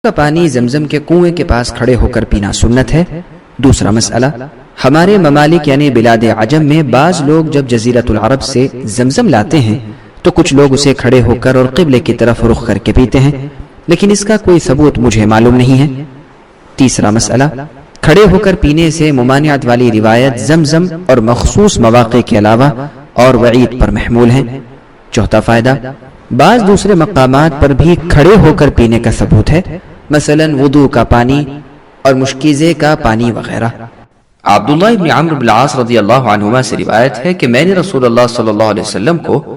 کا پانی زمزم کے کنویں کے پاس کھڑے ہو کر پینا سنت ہے۔ دوسرا مسئلہ، ہمارے ممالک یعنی بلاد عجم میں بعض لوگ جب جزیرۃ العرب سے زمزم لاتے ہیں تو کچھ لوگ اسے کھڑے ہو کر اور قبلے کی طرف رخ کر کے پیتے ہیں، لیکن اس کا کوئی ثبوت مجھے معلوم نہیں ہے۔ تیسرا مسئلہ، کھڑے ہو کر پینے سے ممانعت والی روایت زمزم اور مخصوص مواقع کے علاوہ اور وعید پر محمول ہے۔ چوتھا فائدہ، بعض دوسرے مقامات پر بھی کھڑے ہو کر پینے کا ثبوت ہے، مثلا وضو کا پانی اور مشکیزے کا پانی وغیرہ۔ عبداللہ ابن عمرو بن العاص رضی اللہ عنہما سے روایت ہے کہ میں نے رسول اللہ صلی اللہ علیہ وسلم کو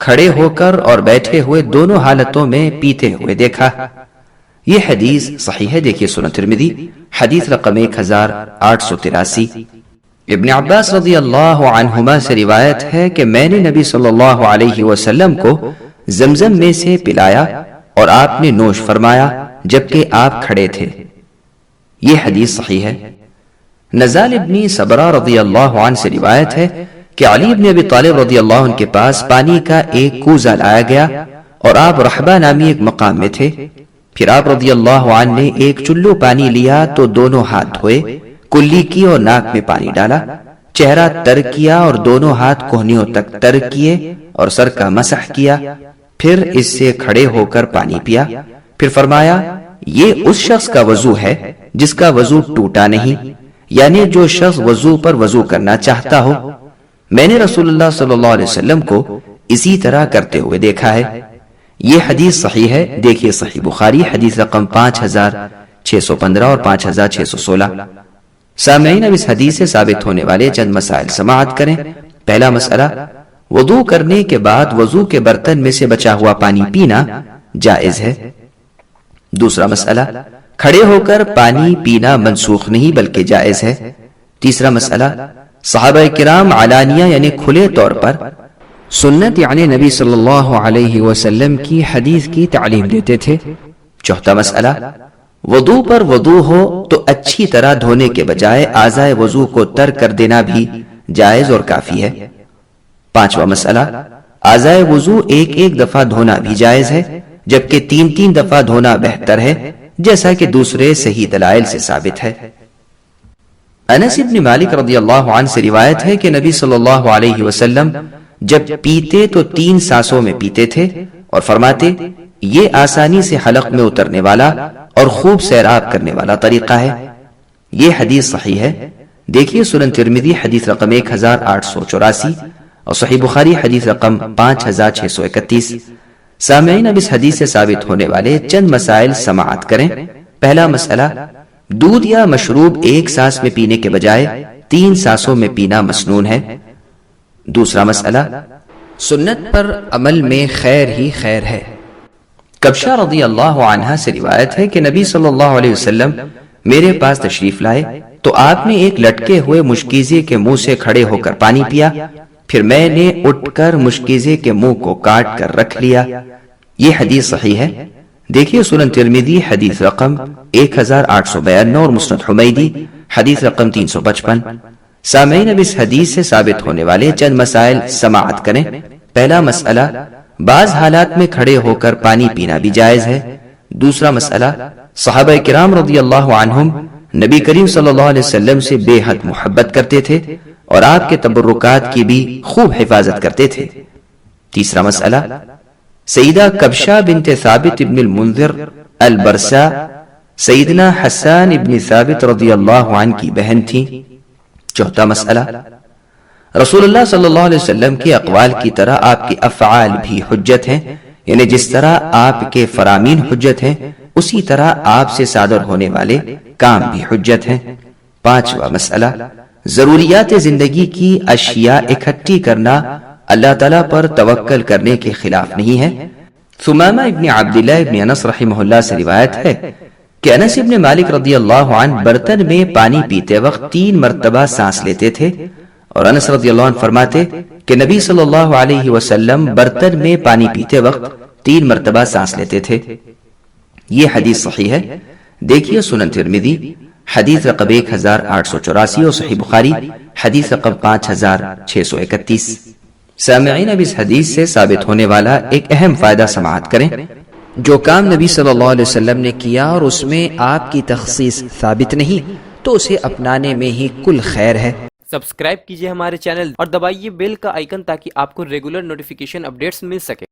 کھڑے ہو کر اور بیٹھے ہوئے دونوں حالتوں میں پیتے ہوئے دیکھا۔ یہ حدیث صحیح ہے، دیکھیے سنن ترمذی حدیث رقم 1883۔ ابن عباس رضی اللہ عنہما سے روایت ہے کہ میں نے نبی صلی اللہ علیہ وسلم کو زمزم میں سے پلایا اور آپ نے نوش فرمایا جبکہ آپ کھڑے تھے۔ یہ حدیث صحیح ہے۔ نزال ابن صبرہ رضی اللہ عنہ سے روایت ہے کہ علی ابن ابی طالب رضی اللہ عنہ کے پاس پانی کا ایک کوزہ لایا گیا اور آپ رحبہ نامی ایک مقام میں تھے۔ پھر آپ رضی اللہ عنہ نے ایک چلو پانی لیا تو دونوں ہاتھ دھوئے، کلی کی اور ناک میں پانی ڈالا، چہرہ تر کیا اور دونوں ہاتھ کوہنیوں تک تر کیے اور سر کا مسح کیا، پھر اس سے کھڑے ہو کر پانی پیا، پھر فرمایا یہ اس شخص کا وضو ہے جس کا وضو ٹوٹا نہیں، یعنی جو شخص وضو پر وضو کرنا چاہتا ہو۔ میں نے رسول اللہ صلی اللہ علیہ وسلم کو اسی طرح کرتے ہوئے دیکھا ہے۔ یہ حدیث صحیح ہے، دیکھیے صحیح بخاری حدیث رقم 5615 اور 5616۔ سامعین، اب اس حدیث سے ثابت ہونے والے چند مسائل سماعت کریں۔ پہلا مسئلہ، وضو کرنے کے بعد وضو کے برتن میں سے بچا ہوا پانی پینا جائز ہے۔ دوسرا مسئلہ، کھڑے ہو کر پانی پینا منسوخ نہیں بلکہ جائز ہے۔ تیسرا مسئلہ، صحابہ کرام علانیہ یعنی کھلے طور پر سنت یعنی نبی صلی اللہ علیہ وسلم کی حدیث کی تعلیم دیتے تھے۔ چوتھا مسئلہ، وضو پر وضو ہو تو اچھی طرح دھونے کے بجائے اعضائے وضو کو تر کر دینا بھی جائز اور کافی ہے۔ پانچواں مسئلہ، اعضائے وضو ایک ایک دفعہ دھونا بھی جائز ہے جبکہ تین تین دفعہ دھونا بہتر ہے، جیسا کہ دوسرے صحیح دلائل سے ثابت ہے۔ انس بن مالک رضی اللہ عنہ سے روایت ہے کہ نبی صلی اللہ علیہ وسلم جب پیتے تو 3 سانسوں میں پیتے تھے اور فرماتے یہ آسانی سے حلق میں اترنے والا اور خوب سیراب کرنے والا طریقہ ہے۔ یہ حدیث صحیح ہے، دیکھیے سنن ترمذی حدیث رقم 1884 اور صحیح بخاری حدیث رقم 5631۔ سامعین، اب اس حدیث سے ثابت ہونے والے چند مسائل سماعت کریں۔ پہلا مسئلہ، دودھ یا مشروب ایک سانس میں پینے کے بجائے 3 سانسوں میں پینا مسنون ہے۔ دوسرا مسئلہ، سنت پر عمل میں خیر ہی خیر ہے۔ کبشہ رضی اللہ عنہ سے روایت ہے کہ نبی صلی اللہ علیہ وسلم میرے پاس تشریف لائے تو آپ نے ایک لٹکے ہوئے مشکیزے کے منہ سے کھڑے ہو کر پانی پیا، پھر میں نے اٹھ کر مشکیزے کے منہ کو کاٹ کر رکھ لیا۔ یہ حدیث صحیح ہے، دیکھیے سنن ترمذی حدیث رقم 1852 اور مسند حمیدی حدیث رقم 355۔ سامعین، اب اس حدیث سے ثابت ہونے والے چند مسائل سماعت کریں۔ پہلا مسئلہ، بعض حالات میں کھڑے ہو کر پانی پینا بھی جائز ہے۔ دوسرا مسئلہ، صحابہ کرام رضی اللہ عنہم نبی کریم صلی اللہ علیہ وسلم سے بے حد محبت کرتے تھے اور آپ کے تبرکات کی بھی خوب حفاظت کرتے تھے۔ تیسرا مسئلہ، سیدہ کبشہ بنت ثابت ابن المنذر البرسا سیدنا حسان ابن ثابت رضی اللہ عنہ کی بہن تھی۔ چوتھا مسئلہ، رسول اللہ صلی اللہ علیہ وسلم کے اقوال کی طرح آپ کے افعال بھی حجت ہیں، یعنی جس طرح آپ کے فرامین حجت ہیں اسی طرح آپ سے صادر ہونے والے کام بھی حجت ہیں۔ پانچواں مسئلہ، ضروریات زندگی کی اشیاء اکٹھی کرنا اللہ تعالیٰ پر توکل کرنے کے خلاف نہیں ہے۔ ثمامہ ابن عبداللہ ابن انس رحمہ اللہ سے روایت ہے کہ انس ابن مالک رضی اللہ عنہ برتن میں پانی پیتے وقت 3 مرتبہ سانس لیتے تھے، اور انس رضی اللہ عنہ فرماتے کہ نبی صلی اللہ علیہ وسلم برتن میں پانی پیتے وقت 3 مرتبہ سانس لیتے تھے۔ یہ حدیث صحیح ہے، دیکھیے سنن ترمذی حدیث رقم 1884 اور صحیح بخاری حدیث رقم 5631۔ سامعین، اب اس حدیث سے ثابت ہونے والا ایک اہم فائدہ سماعت کریں۔ جو کام نبی صلی اللہ علیہ وسلم نے کیا اور اس میں آپ کی تخصیص ثابت نہیں تو اسے اپنانے میں ہی کل خیر ہے۔ سبسکرائب کیجئے ہمارے چینل اور دبائیے بیل کا آئیکن تاکہ آپ کو ریگولر نوٹیفیکیشن اپڈیٹس مل سکے۔